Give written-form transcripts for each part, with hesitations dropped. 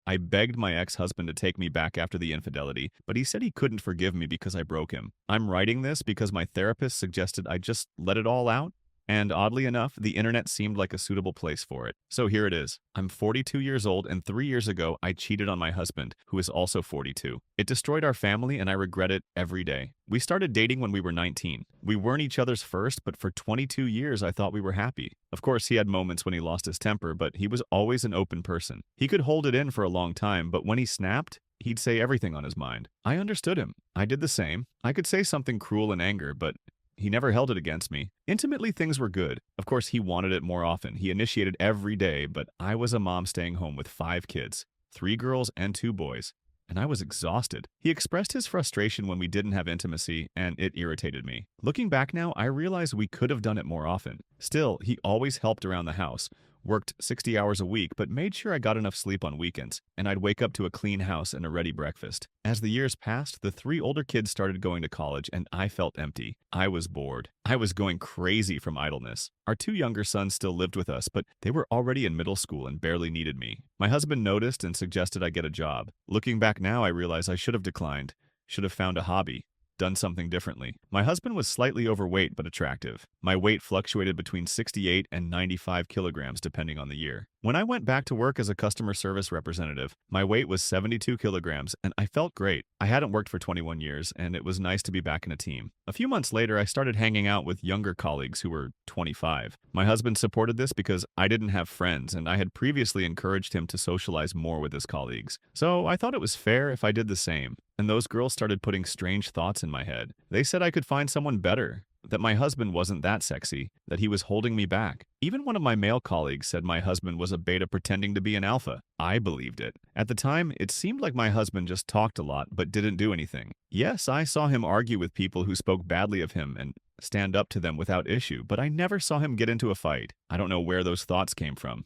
I begged my ex-husband to take me back after the infidelity, but he said he couldn't forgive me because I broke him. I'm writing this because my therapist suggested I just let it all out, and oddly enough, the internet seemed like a suitable place for it. So here it is. I'm 42 years old, and 3 years ago, I cheated on my husband, who is also 42. It destroyed our family, and I regret it every day. We started dating when we were 19. We weren't each other's first, but for 22 years, I thought we were happy. Of course, he had moments when he lost his temper, but he was always an open person. He could hold it in for a long time, but when he snapped, he'd say everything on his mind. I understood him. I did the same. I could say something cruel in anger, but he never held it against me. Intimately, things were good. Of course, he wanted it more often. He initiated every day, but I was a mom staying home with 5 kids, 3 girls and 2 boys, and I was exhausted. He expressed his frustration when we didn't have intimacy, and it irritated me. Looking back now, I realize we could have done it more often. Still, he always helped around the house, worked 60 hours a week, but made sure I got enough sleep on weekends, and I'd wake up to a clean house and a ready breakfast. As the years passed, the 3 older kids started going to college, and I felt empty. I was bored. I was going crazy from idleness. Our 2 younger sons still lived with us, but they were already in middle school and barely needed me. My husband noticed and suggested I get a job. Looking back now, I realize I should have declined, should have found a hobby, done something differently. My husband was slightly overweight but attractive. My weight fluctuated between 68 and 95 kilograms depending on the year. When I went back to work as a customer service representative, my weight was 72 kilograms and I felt great. I hadn't worked for 21 years and it was nice to be back in a team. A few months later, I started hanging out with younger colleagues who were 25. My husband supported this because I didn't have friends and I had previously encouraged him to socialize more with his colleagues. So I thought it was fair if I did the same. And those girls started putting strange thoughts in my head. They said I could find someone better, that my husband wasn't that sexy, that he was holding me back. Even one of my male colleagues said my husband was a beta pretending to be an alpha. I believed it. At the time, it seemed like my husband just talked a lot but didn't do anything. Yes, I saw him argue with people who spoke badly of him and stand up to them without issue, but I never saw him get into a fight. I don't know where those thoughts came from.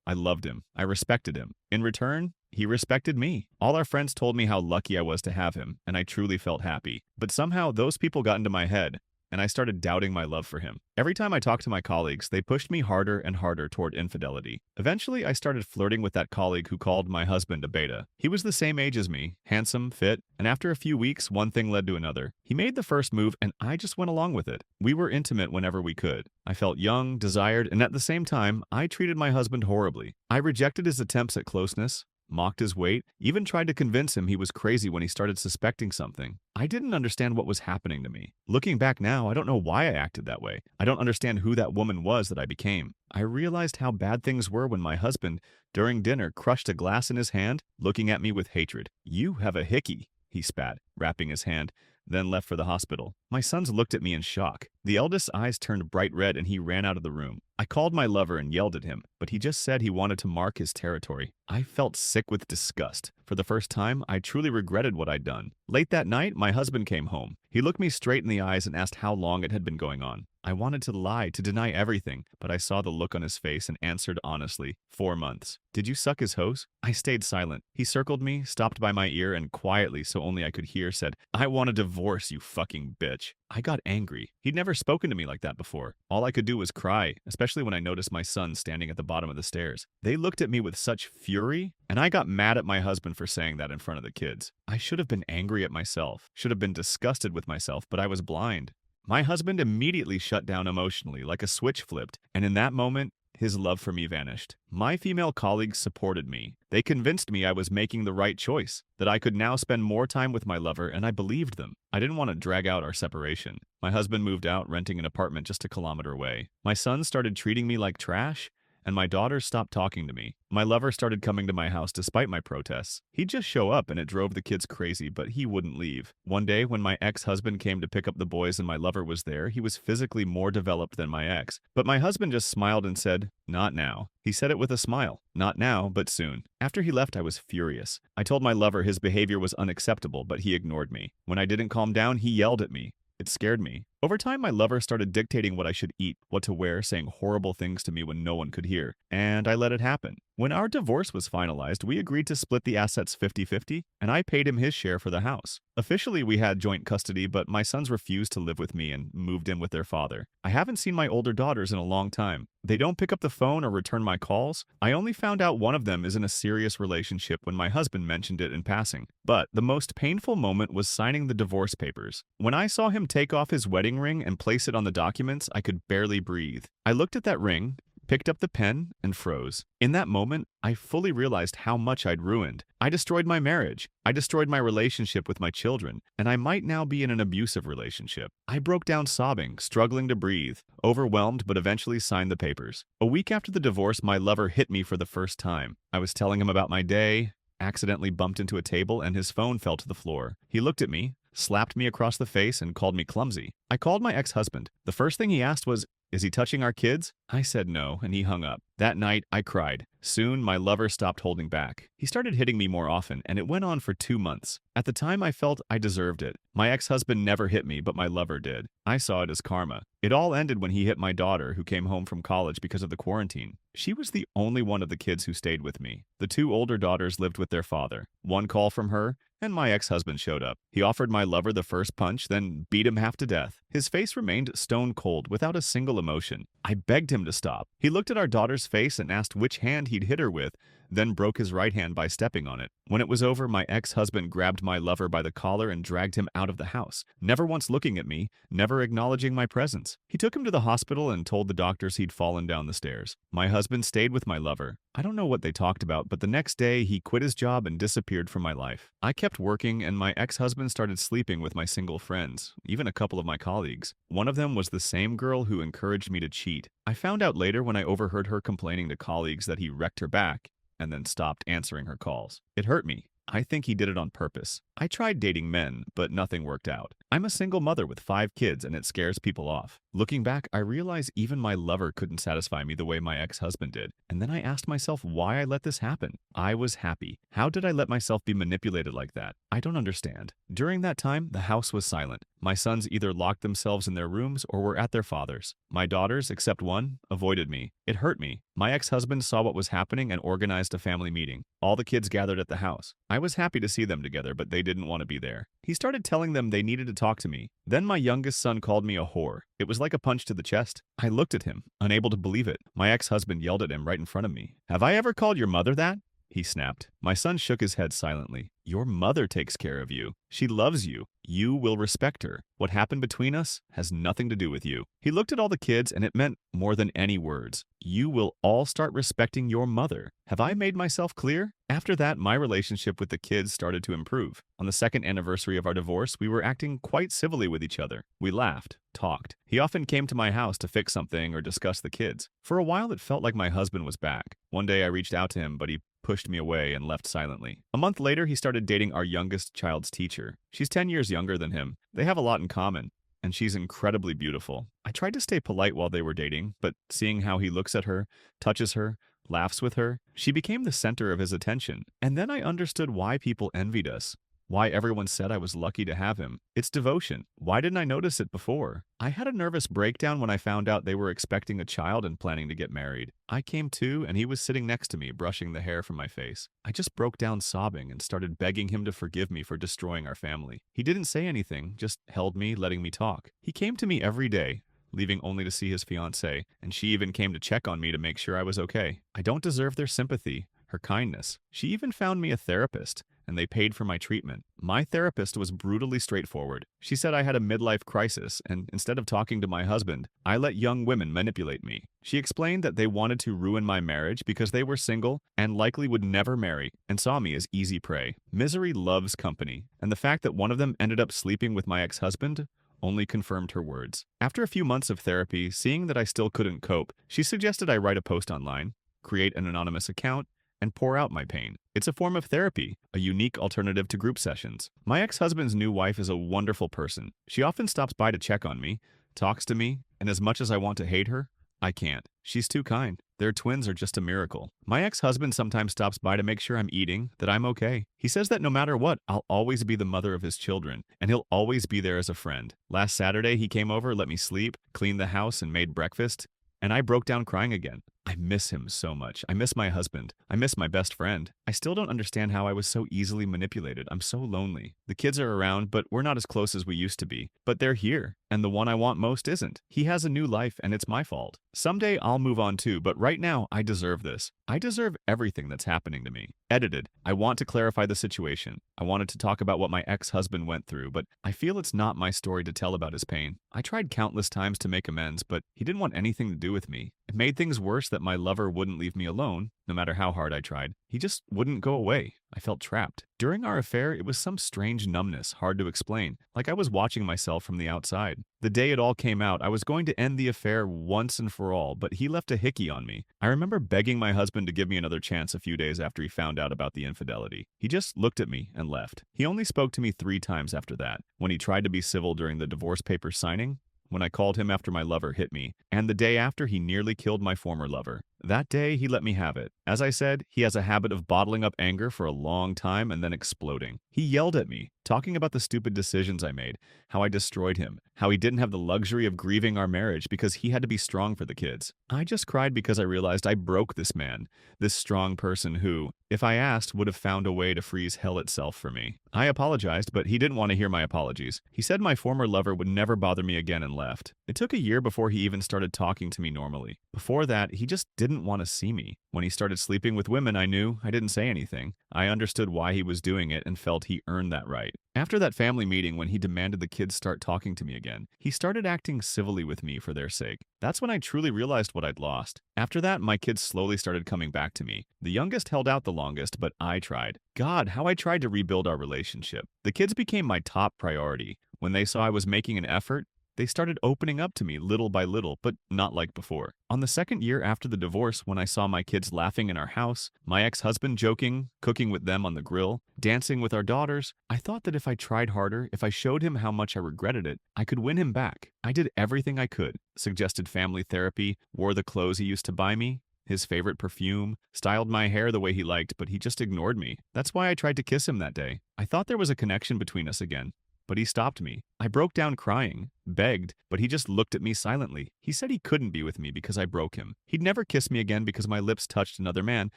I loved him. I respected him. In return, he respected me. All our friends told me how lucky I was to have him, and I truly felt happy. But somehow those people got into my head, and I started doubting my love for him. Every time I talked to my colleagues, they pushed me harder and harder toward infidelity. Eventually, I started flirting with that colleague who called my husband a beta. He was the same age as me, handsome, fit, and after a few weeks, one thing led to another. He made the first move, and I just went along with it. We were intimate whenever we could. I felt young, desired, and at the same time, I treated my husband horribly. I rejected his attempts at closeness, mocked his weight, even tried to convince him he was crazy when he started suspecting something. I didn't understand what was happening to me. Looking back now, I don't know why I acted that way. I don't understand who that woman was that I became. I realized how bad things were when my husband, during dinner, crushed a glass in his hand, looking at me with hatred. "You have a hickey," he spat, wrapping his hand, then left for the hospital. My sons looked at me in shock. The eldest's eyes turned bright red and he ran out of the room. I called my lover and yelled at him, but he just said he wanted to mark his territory. I felt sick with disgust. For the first time, I truly regretted what I'd done. Late that night, my husband came home. He looked me straight in the eyes and asked how long it had been going on. I wanted to lie, to deny everything, but I saw the look on his face and answered honestly, 4 months. "Did you suck his hose?" I stayed silent. He circled me, stopped by my ear, and quietly, so only I could hear, said, "I want a divorce, you fucking bitch." I got angry. He'd never spoken to me like that before. All I could do was cry, especially when I noticed my sons standing at the bottom of the stairs. They looked at me with such fury, and I got mad at my husband for saying that in front of the kids. I should have been angry at myself, should have been disgusted with myself, but I was blind. My husband immediately shut down emotionally, like a switch flipped, and in that moment, his love for me vanished. My female colleagues supported me. They convinced me I was making the right choice, that I could now spend more time with my lover, and I believed them. I didn't want to drag out our separation. My husband moved out, renting an apartment just a kilometer away. My sons started treating me like trash, and my daughters stopped talking to me. My lover started coming to my house despite my protests. He'd just show up and it drove the kids crazy, but he wouldn't leave. One day, when my ex-husband came to pick up the boys and my lover was there, he was physically more developed than my ex. But my husband just smiled and said, "Not now." He said it with a smile. Not now, but soon. After he left, I was furious. I told my lover his behavior was unacceptable, but he ignored me. When I didn't calm down, he yelled at me. It scared me. Over time, my lover started dictating what I should eat, what to wear, saying horrible things to me when no one could hear, and I let it happen. When our divorce was finalized, we agreed to split the assets 50-50, and I paid him his share for the house. Officially, we had joint custody, but my sons refused to live with me and moved in with their father. I haven't seen my older daughters in a long time. They don't pick up the phone or return my calls. I only found out one of them is in a serious relationship when my husband mentioned it in passing. But the most painful moment was signing the divorce papers. When I saw him take off his wedding ring and place it on the documents, I could barely breathe. I looked at that ring, picked up the pen, and froze. In that moment, I fully realized how much I'd ruined. I destroyed my marriage. I destroyed my relationship with my children, and I might now be in an abusive relationship. I broke down sobbing, struggling to breathe, overwhelmed, but eventually signed the papers. A week after the divorce, my lover hit me for the first time. I was telling him about my day, accidentally bumped into a table, and his phone fell to the floor. He looked at me, slapped me across the face, and called me clumsy. I called my ex-husband. The first thing he asked was, "Is he touching our kids?" I said no, and he hung up. That night, I cried. Soon, my lover stopped holding back. He started hitting me more often, and it went on for 2 months. At the time, I felt I deserved it. My ex-husband never hit me, but my lover did. I saw it as karma. It all ended when he hit my daughter, who came home from college because of the quarantine. She was the only one of the kids who stayed with me. The 2 older daughters lived with their father. One call from her, and my ex-husband showed up. He offered my lover the first punch, then beat him half to death. His face remained stone cold, without a single emotion. I begged him to stop. He looked at our daughter's face and asked which hand he'd hit her with, then broke his right hand by stepping on it. When it was over, my ex-husband grabbed my lover by the collar and dragged him out of the house, never once looking at me, never acknowledging my presence. He took him to the hospital and told the doctors he'd fallen down the stairs. My husband stayed with my lover. I don't know what they talked about, but the next day he quit his job and disappeared from my life. I kept working, and my ex-husband started sleeping with my single friends, even a couple of my colleagues. One of them was the same girl who encouraged me to cheat. I found out later when I overheard her complaining to colleagues that he wrecked her back and then stopped answering her calls. It hurt me. I think he did it on purpose. I tried dating men, but nothing worked out. I'm a single mother with 5 kids, and it scares people off. Looking back, I realize even my lover couldn't satisfy me the way my ex-husband did. And then I asked myself why I let this happen. I was happy. How did I let myself be manipulated like that? I don't understand. During that time, the house was silent. My sons either locked themselves in their rooms or were at their father's. My daughters, except one, avoided me. It hurt me. My ex-husband saw what was happening and organized a family meeting. All the kids gathered at the house. I was happy to see them together, but they didn't want to be there. He started telling them they needed to talk to me. Then my youngest son called me a whore. It was like a punch to the chest. I looked at him, unable to believe it. My ex-husband yelled at him right in front of me. "Have I ever called your mother that?" He snapped. My son shook his head silently. "Your mother takes care of you. She loves you. You will respect her. What happened between us has nothing to do with you." He looked at all the kids, and it meant more than any words. You will all start respecting your mother. Have I made myself clear? After that, my relationship with the kids started to improve. On the 2nd anniversary of our divorce, we were acting quite civilly with each other. We laughed, talked. He often came to my house to fix something or discuss the kids. For a while, it felt like my husband was back. One day I reached out to him, but he pushed me away and left silently. A month later, he started dating our youngest child's teacher. She's 10 years younger than him. They have a lot in common, and she's incredibly beautiful. I tried to stay polite while they were dating, but seeing how he looks at her, touches her, laughs with her, she became the center of his attention. And then I understood why people envied us. Why everyone said I was lucky to have him. It's devotion. Why didn't I notice it before? I had a nervous breakdown when I found out they were expecting a child and planning to get married. I came to, and he was sitting next to me, brushing the hair from my face. I just broke down sobbing and started begging him to forgive me for destroying our family. He didn't say anything, just held me, letting me talk. He came to me every day, leaving only to see his fiancée, and she even came to check on me to make sure I was okay. I don't deserve their sympathy, her kindness. She even found me a therapist, and they paid for my treatment. My therapist was brutally straightforward. She said I had a midlife crisis, and instead of talking to my husband, I let young women manipulate me. She explained that they wanted to ruin my marriage because they were single and likely would never marry, and saw me as easy prey. Misery loves company, and the fact that one of them ended up sleeping with my ex-husband only confirmed her words. After a few months of therapy, seeing that I still couldn't cope, she suggested I write a post online, create an anonymous account, and pour out my pain. It's a form of therapy, a unique alternative to group sessions. My ex-husband's new wife is a wonderful person. She often stops by to check on me, talks to me, and as much as I want to hate her, I can't. She's too kind. Their twins are just a miracle. My ex-husband sometimes stops by to make sure I'm eating, that I'm okay. He says that no matter what, I'll always be the mother of his children, and he'll always be there as a friend. Last Saturday, he came over, let me sleep, cleaned the house, and made breakfast, and I broke down crying again. I miss him so much. I miss my husband. I miss my best friend. I still don't understand how I was so easily manipulated. I'm so lonely. The kids are around, but we're not as close as we used to be. But they're here, and the one I want most isn't. He has a new life, and it's my fault. Someday I'll move on too, but right now I deserve this. I deserve everything that's happening to me. Edited. I want to clarify the situation. I wanted to talk about what my ex-husband went through, but I feel it's not my story to tell about his pain. I tried countless times to make amends, but he didn't want anything to do with me. It made things worse that my lover wouldn't leave me alone, no matter how hard I tried. He just wouldn't go away. I felt trapped. During our affair, it was some strange numbness, hard to explain, like I was watching myself from the outside. The day it all came out, I was going to end the affair once and for all, but he left a hickey on me. I remember begging my husband to give me another chance a few days after he found out about the infidelity. He just looked at me and left. He only spoke to me 3 times after that. When he tried to be civil during the divorce papers signing, when I called him after my lover hit me, and the day after he nearly killed my former lover. That day, he let me have it. As I said, he has a habit of bottling up anger for a long time and then exploding. He yelled at me, talking about the stupid decisions I made, how I destroyed him, how he didn't have the luxury of grieving our marriage because he had to be strong for the kids. I just cried because I realized I broke this man, this strong person who, if I asked, would have found a way to freeze hell itself for me. I apologized, but he didn't want to hear my apologies. He said my former lover would never bother me again and left. It took a year before he even started talking to me normally. Before that, he just didn't want to see me. When he started sleeping with women I knew, I didn't say anything. I understood why he was doing it and felt he earned that right. After that family meeting when he demanded the kids start talking to me again, he started acting civilly with me for their sake. That's when I truly realized what I'd lost. After that, my kids slowly started coming back to me. The youngest held out the longest, but I tried. God, how I tried to rebuild our relationship. The kids became my top priority. When they saw I was making an effort, they started opening up to me little by little, but not like before. On the second year after the divorce, when I saw my kids laughing in our house, my ex-husband joking, cooking with them on the grill, dancing with our daughters, I thought that if I tried harder, if I showed him how much I regretted it, I could win him back. I did everything I could, suggested family therapy, wore the clothes he used to buy me, his favorite perfume, styled my hair the way he liked, but he just ignored me. That's why I tried to kiss him that day. I thought there was a connection between us again. But he stopped me. I broke down crying, begged, but he just looked at me silently. He said he couldn't be with me because I broke him. He'd never kiss me again because my lips touched another man,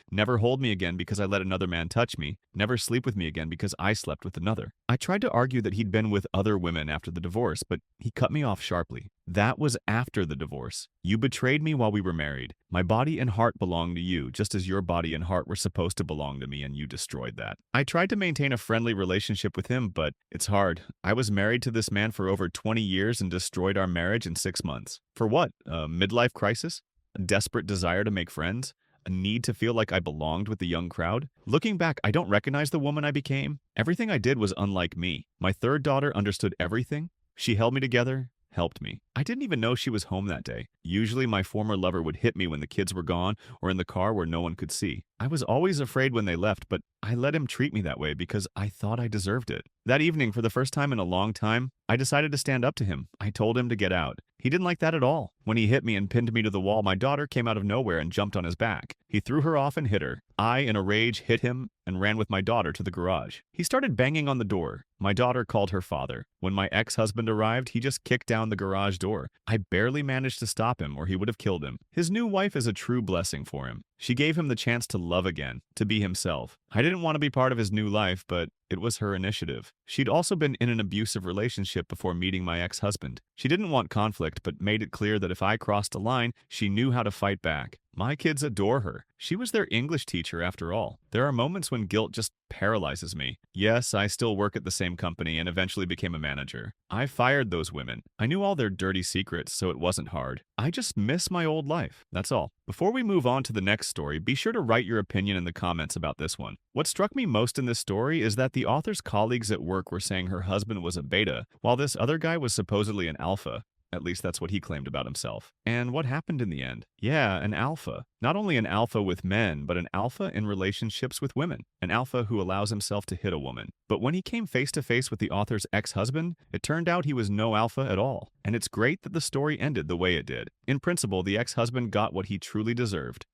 never hold me again because I let another man touch me, never sleep with me again because I slept with another. I tried to argue that he'd been with other women after the divorce, but he cut me off sharply. That was after the divorce. You betrayed me while we were married. My body and heart belonged to you, just as your body and heart were supposed to belong to me, and you destroyed that. I tried to maintain a friendly relationship with him, but it's hard. I was married to this man for over 20 years and destroyed our marriage in 6 months. For what? A midlife crisis? A desperate desire to make friends? A need to feel like I belonged with the young crowd? Looking back, I don't recognize the woman I became. Everything I did was unlike me. My third daughter understood everything. She held me together, helped me. I didn't even know she was home that day. Usually my former lover would hit me when the kids were gone or in the car where no one could see. I was always afraid when they left, but I let him treat me that way because I thought I deserved it. That evening, for the first time in a long time, I decided to stand up to him. I told him to get out. He didn't like that at all. When he hit me and pinned me to the wall, my daughter came out of nowhere and jumped on his back. He threw her off and hit her. I, in a rage, hit him and ran with my daughter to the garage. He started banging on the door. My daughter called her father. When my ex-husband arrived, he just kicked down the garage door. I barely managed to stop him or he would have killed him. His new wife is a true blessing for him. She gave him the chance to love again, to be himself. I didn't want to be part of his new life, but it was her initiative. She'd also been in an abusive relationship before meeting my ex-husband. She didn't want conflict, but made it clear that if I crossed a line, she knew how to fight back. My kids adore her. She was their English teacher after all. There are moments when guilt just paralyzes me. Yes, I still work at the same company and eventually became a manager. I fired those women. I knew all their dirty secrets, so it wasn't hard. I just miss my old life. That's all. Before we move on to the next story, be sure to write your opinion in the comments about this one. What struck me most in this story is that the author's colleagues at work were saying her husband was a beta, while this other guy was supposedly an alpha. At least that's what he claimed about himself. And what happened in the end? Yeah, an alpha. Not only an alpha with men, but an alpha in relationships with women. An alpha who allows himself to hit a woman. But when he came face to face with the author's ex-husband, it turned out he was no alpha at all. And it's great that the story ended the way it did. In principle, the ex-husband got what he truly deserved.